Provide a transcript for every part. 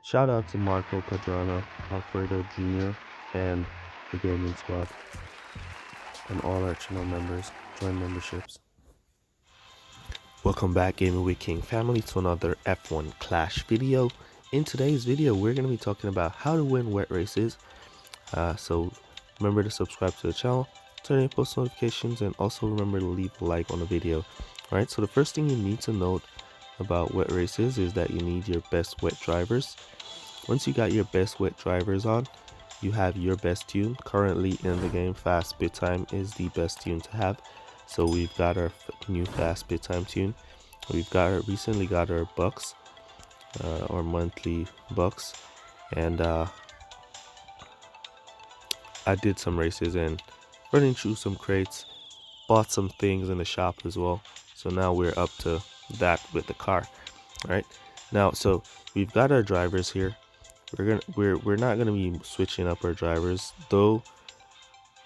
Shout out to Marco Cadrano, Alfredo Jr., and the Gaming Squad, and all our channel members. Join memberships. Welcome back, Gaming with King family, to another F1 Clash video. In today's video, we're going to be talking about how to win wet races. So remember to subscribe to the channel, turn on post notifications, and also remember to leave a like on the video. Alright, so the first thing you need to note about wet races is that you need your best wet drivers. Once you got your best wet drivers on, you have your best tune. Currently in the game, fast bit time is the best tune to have. So we've got our new fast bit time tune. We've got recently got our bucks, or monthly bucks, and I did some races and running through some crates, bought some things in the shop as well. So now we're up to that with the car. Right now, so we've got our drivers here. We're not gonna be switching up our drivers, though.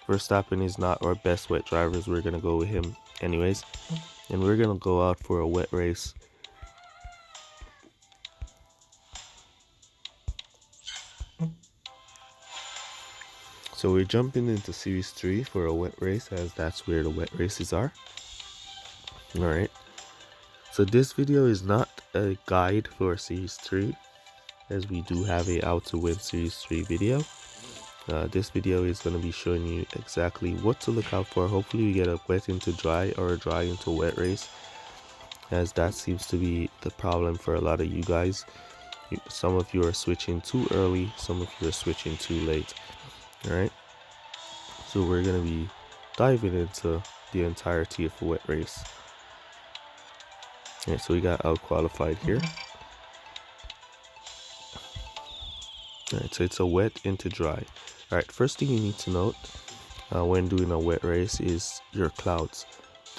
Verstappen is not our best wet drivers. We're gonna go with him anyways, and we're gonna go out for a wet race. So we're jumping into Series 3 for a wet race, as that's where the wet races are. Alright, so this video is not a guide for Series 3, as we do have a how to win Series 3 video. This video is going to be showing you exactly what to look out for. Hopefully you get a wet into dry or a dry into wet race, as that seems to be the problem for a lot of you guys. Some of you are switching too early, some of you are switching too late. Alright, so we're going to be diving into the entirety of a wet race. Alright, so we got out qualified here. Alright, so it's a wet into dry. Alright, first thing you need to note when doing a wet race is your clouds,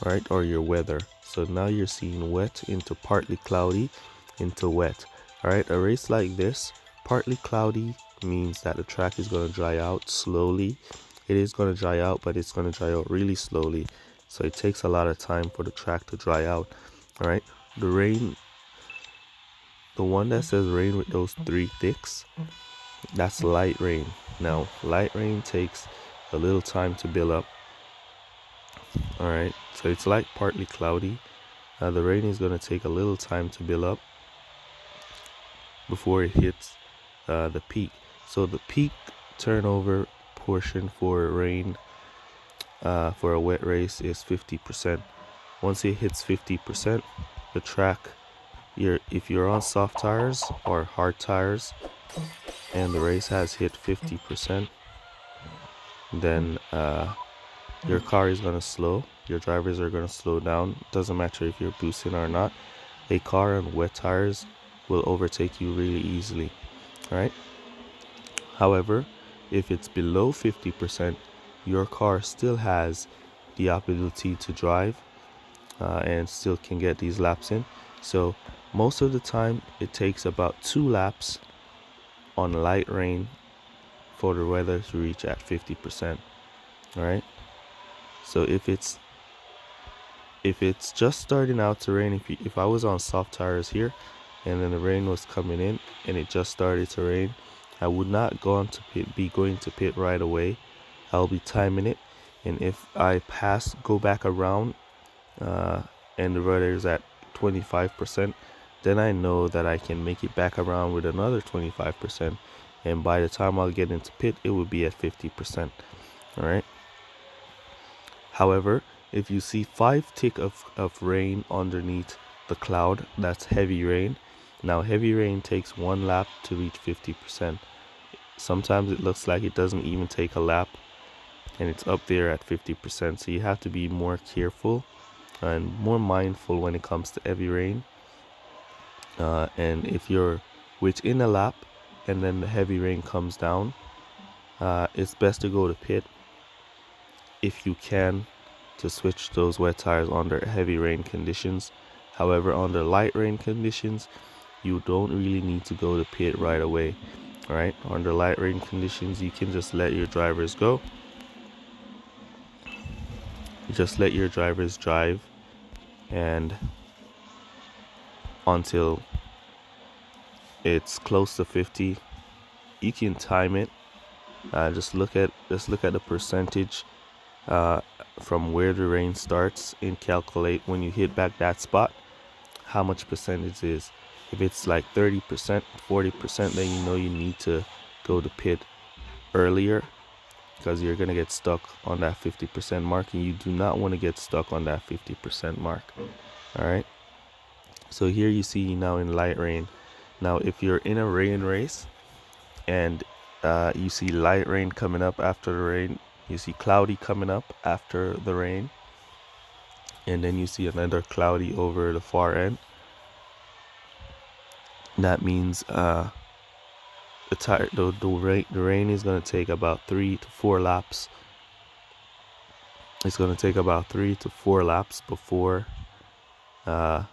alright, or your weather. So now you're seeing wet into partly cloudy into wet. Alright, a race like this, partly cloudy means that the track is going to dry out slowly. It is going to dry out, but it's going to dry out really slowly. So it takes a lot of time for the track to dry out. Alright, the rain, the one that says rain with those three ticks, that's light rain. Now light rain takes a little time to build up. Alright, so it's like partly cloudy. The rain is going to take a little time to build up before it hits the peak. So the peak turnover portion for rain for a wet race is 50%. Once it hits 50%, the track, if you're on soft tires or hard tires and the race has hit 50%, then your car is going to slow. Your drivers are going to slow down. Doesn't matter if you're boosting or not. A car on wet tires will overtake you really easily. Right? However, if it's below 50%, your car still has the ability to drive and still can get these laps in. So most of the time it takes about 2 laps on light rain for the weather to reach at 50%. Alright, so if it's just starting out to rain, if I was on soft tires here and then the rain was coming in and it just started to rain, I would not go on to be going to pit right away. I'll be timing it, and if I go back around and the weather is at 25%, then I know that I can make it back around with another 25%, and by the time I'll get into pit, it will be at 50%. Alright, however, if you see 5 tick of rain underneath the cloud, that's heavy rain. Now heavy rain takes 1 lap to reach 50%. Sometimes it looks like it doesn't even take a lap and it's up there at 50%. So you have to be more careful and more mindful when it comes to heavy rain. And if you're within a lap and then the heavy rain comes down, it's best to go to pit if you can, to switch those wet tires under heavy rain conditions. However, under light rain conditions, you don't really need to go to pit right away. Alright, under light rain conditions, you can just let your drivers go. Just let your drivers drive and until it's close to 50. You can time it. Just look at the percentage from where the rain starts and calculate when you hit back that spot how much percentage is. If it's like 30%, 40%, then you know you need to go to pit earlier, because you're gonna get stuck on that 50% mark, and you do not want to get stuck on that 50% mark. All right, so here you see now in light rain. Now if you're in a rain race and you see light rain coming up after the rain, you see cloudy coming up after the rain, and then you see another cloudy over the far end, that means the rain is going to take about 3 to 4 laps. It's going to take about 3 to 4 laps before the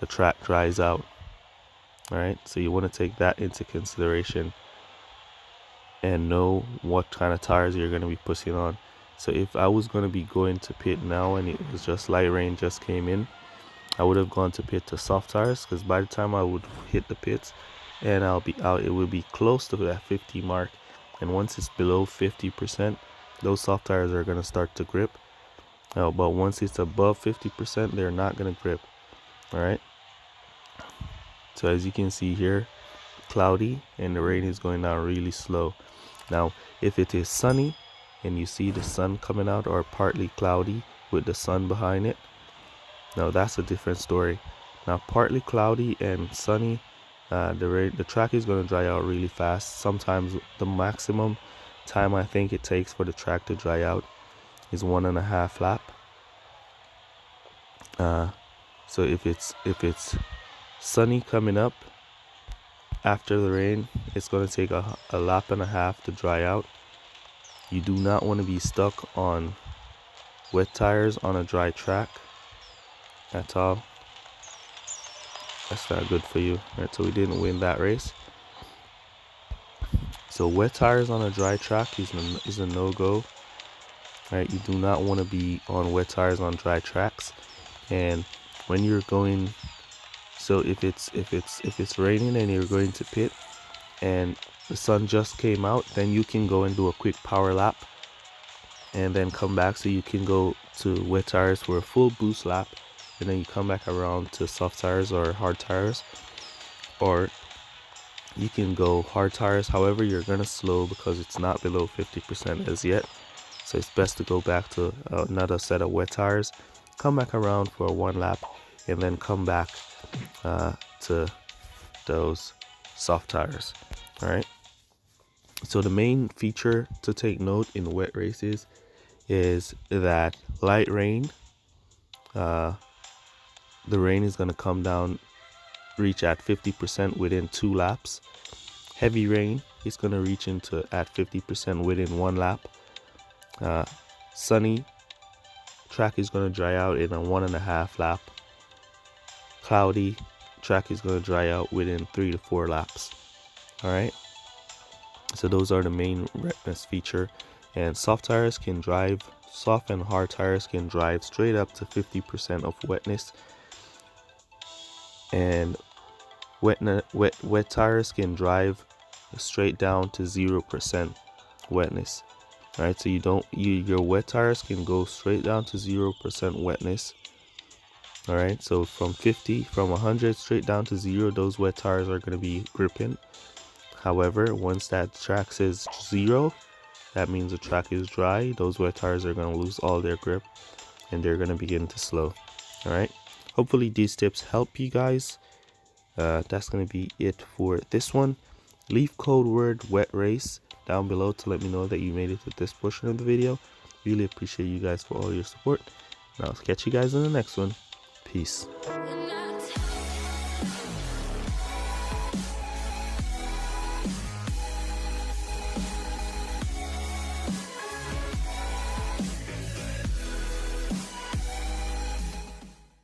track dries out. All right, so you want to take that into consideration and know what kind of tires you're going to be pushing on. So if I was going to be going to pit now and it was just light rain just came in, I would have gone to pit to soft tires, because by the time I would hit the pits and I'll be out, it will be close to that 50 mark, and once it's below 50%, those soft tires are going to start to grip. But once it's above 50%, they're not going to grip. All right, so as you can see here, cloudy, and the rain is going down really slow. Now if it is sunny and you see the sun coming out, or partly cloudy with the sun behind it, now that's a different story. Now partly cloudy and sunny, the track is going to dry out really fast. Sometimes the maximum time I think it takes for the track to dry out is 1.5 lap. So if it's sunny coming up after the rain, it's going to take a lap and a half to dry out. You do not want to be stuck on wet tires on a dry track at all. That's not good for you. Right, so we didn't win that race. So wet tires on a dry track is a no-go. Right, you do not want to be on wet tires on dry tracks. And when you're going, so if it's raining and you're going to pit and the sun just came out, then you can go and do a quick power lap and then come back, so you can go to wet tires for a full boost lap, and then you come back around to soft tires or hard tires, or you can go hard tires. However, you're gonna slow because it's not below 50% as yet, so it's best to go back to another set of wet tires, come back around for one lap, and then come back to those soft tires. All right, so the main feature to take note in wet races is that light rain, the rain is going to come down, reach at 50% within 2 laps. Heavy rain is going to reach into at 50% within 1 lap. Sunny, track is going to dry out in a 1.5 lap. Cloudy, track is going to dry out within 3 to 4 laps. All right, so those are the main wetness feature. And soft tires can drive, soft and hard tires can drive straight up to 50% of wetness, and wet tires can drive straight down to 0% wetness. All right, so your wet tires can go straight down to 0% wetness. All right, so from 100 straight down to 0, those wet tires are going to be gripping. However, once that track says 0, that means the track is dry. Those wet tires are going to lose all their grip and they're going to begin to slow. All right, hopefully these tips help you guys. That's going to be it for this one. Leave code word wet race down below to let me know that you made it to this portion of the video. Really appreciate you guys for all your support, and I'll catch you guys in the next one. Peace.